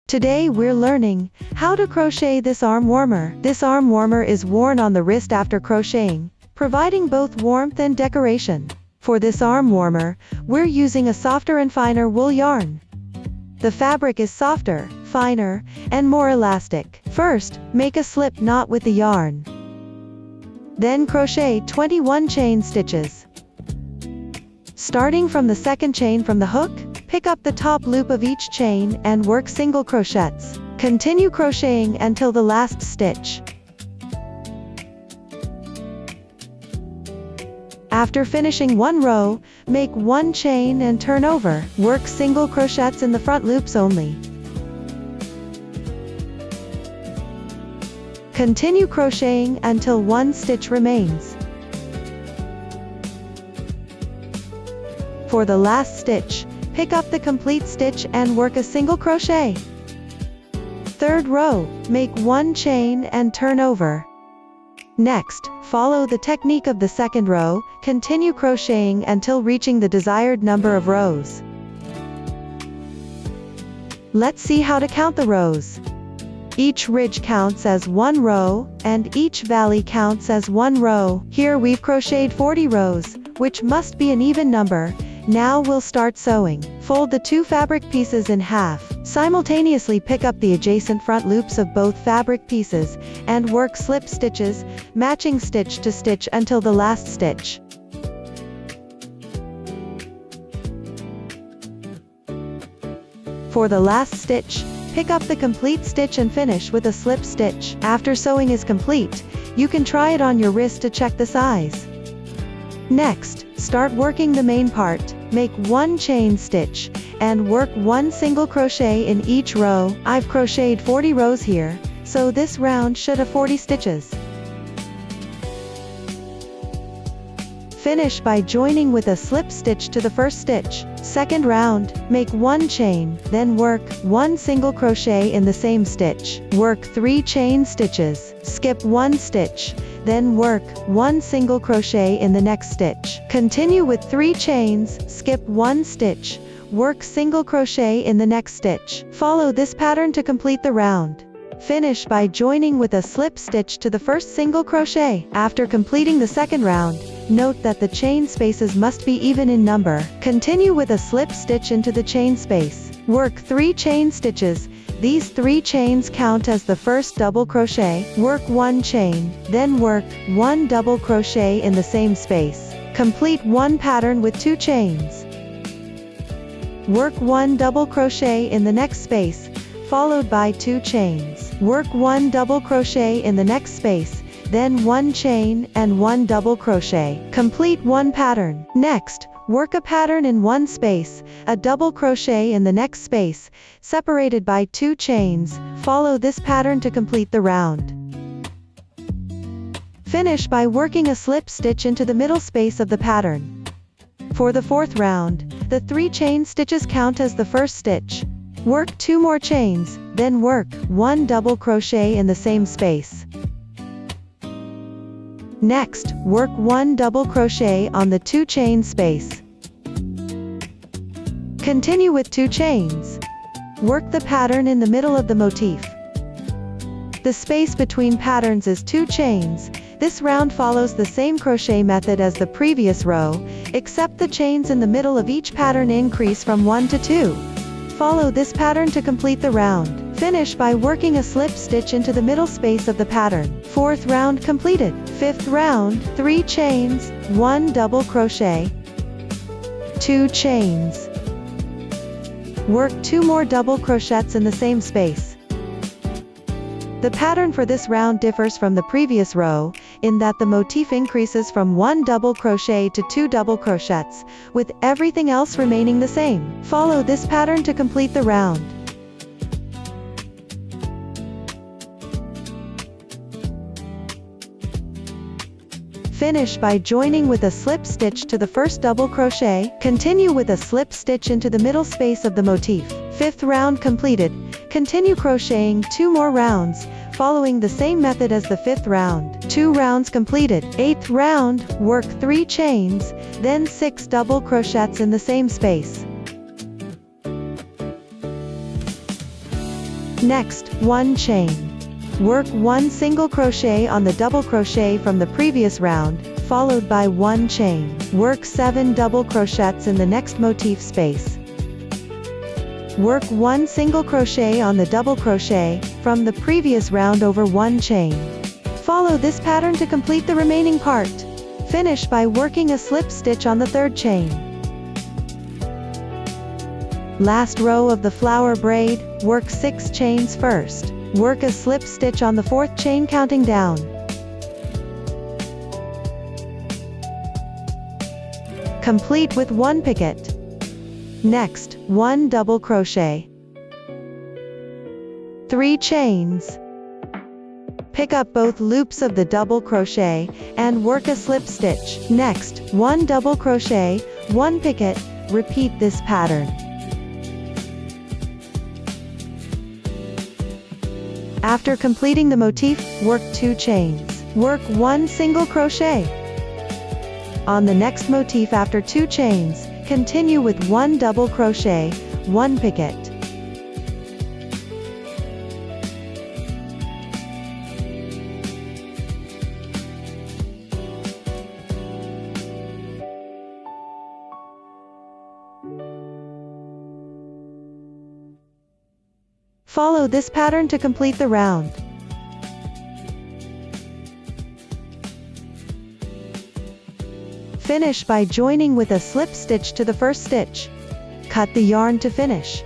Today we're learning how to crochet this arm warmer. This arm warmer is worn on the wrist after crocheting, providing both warmth and decoration. For this arm warmer, we're using a softer and finer wool yarn. The fabric is softer, finer, and more elastic. First, make a slip knot with the yarn. Then crochet 21 chain stitches. Starting from the second chain from the hook, pick up the top loop of each chain and work single crochets. Continue crocheting until the last stitch. After finishing one row, make one chain and turn over. Work single crochets in the front loops only. Continue crocheting until one stitch remains. For the last stitch, pick up the complete stitch and work a single crochet. Third row, make one chain and turn over. Next, follow the technique of the second row, continue crocheting until reaching the desired number of rows. Let's see how to count the rows. Each ridge counts as one row, and each valley counts as one row. Here we've crocheted 40 rows, which must be an even number. Now we'll start sewing. Fold the two fabric pieces in half. Simultaneously pick up the adjacent front loops of both fabric pieces, and work slip stitches, matching stitch to stitch until the last stitch. For the last stitch, pick up the complete stitch and finish with a slip stitch. After sewing is complete, you can try it on your wrist to check the size. Next, start working the main part. Make one chain stitch, and work one single crochet in each row. I've crocheted 40 rows here, so this round should have 40 stitches. Finish by joining with a slip stitch to the first stitch. Second round, make one chain, then work one single crochet in the same stitch. Work 3 chain stitches, skip one stitch, then work one single crochet in the next stitch. Continue with 3 chains, skip one stitch, work single crochet in the next stitch. Follow this pattern to complete the round. Finish by joining with a slip stitch to the first single crochet. After completing the second round, note that the chain spaces must be even in number. Continue with a slip stitch into the chain space. Work 3 chain stitches. These 3 chains count as the first double crochet. Work one chain, then work one double crochet in the same space. Complete one pattern with 2 chains. Work one double crochet in the next space, followed by 2 chains. Work one double crochet in the next space, then one chain and one double crochet. Complete one pattern. Next, work a pattern in one space, a double crochet in the next space, separated by 2 chains. Follow this pattern to complete the round. Finish by working a slip stitch into the middle space of the pattern. For the fourth round, the 3 chain stitches count as the first stitch. Work 2 more chains, then work one double crochet in the same space. Next, work one double crochet on the 2 chain space. Continue with 2 chains. Work the pattern in the middle of the motif. The space between patterns is 2 chains. This round follows the same crochet method as the previous row, except the chains in the middle of each pattern increase from 1 to 2. Follow this pattern to complete the round. Finish by working a slip stitch into the middle space of the pattern. Fourth round completed. Fifth round, 3 chains, 1 double crochet, 2 chains. Work 2 more double crochets in the same space. The pattern for this round differs from the previous row, in that the motif increases from 1 double crochet to 2 double crochets, with everything else remaining the same. Follow this pattern to complete the round. Finish by joining with a slip stitch to the first double crochet. Continue with a slip stitch into the middle space of the motif. Fifth round completed. Continue crocheting 2 more rounds, following the same method as the 5th round. 2 rounds completed. 8th round, work 3 chains, then 6 double crochets in the same space. Next, 1 chain. Work 1 single crochet on the double crochet from the previous round, followed by 1 chain. Work 7 double crochets in the next motif space. Work 1 single crochet on the double crochet from the previous round over 1 chain. Follow this pattern to complete the remaining part. Finish by working a slip stitch on the 3rd chain. Last row of the flower braid, work 6 chains first. Work a slip stitch on the 4th chain counting down. Complete with 1 picot. Next, 1 double crochet. 3 chains. Pick up both loops of the double crochet, and work a slip stitch. Next, 1 double crochet, 1 picot, repeat this pattern. After completing the motif, work 2 chains. Work 1 single crochet. On the next motif after 2 chains, continue with 1 double crochet, 1 picot. Follow this pattern to complete the round. Finish by joining with a slip stitch to the first stitch. Cut the yarn to finish.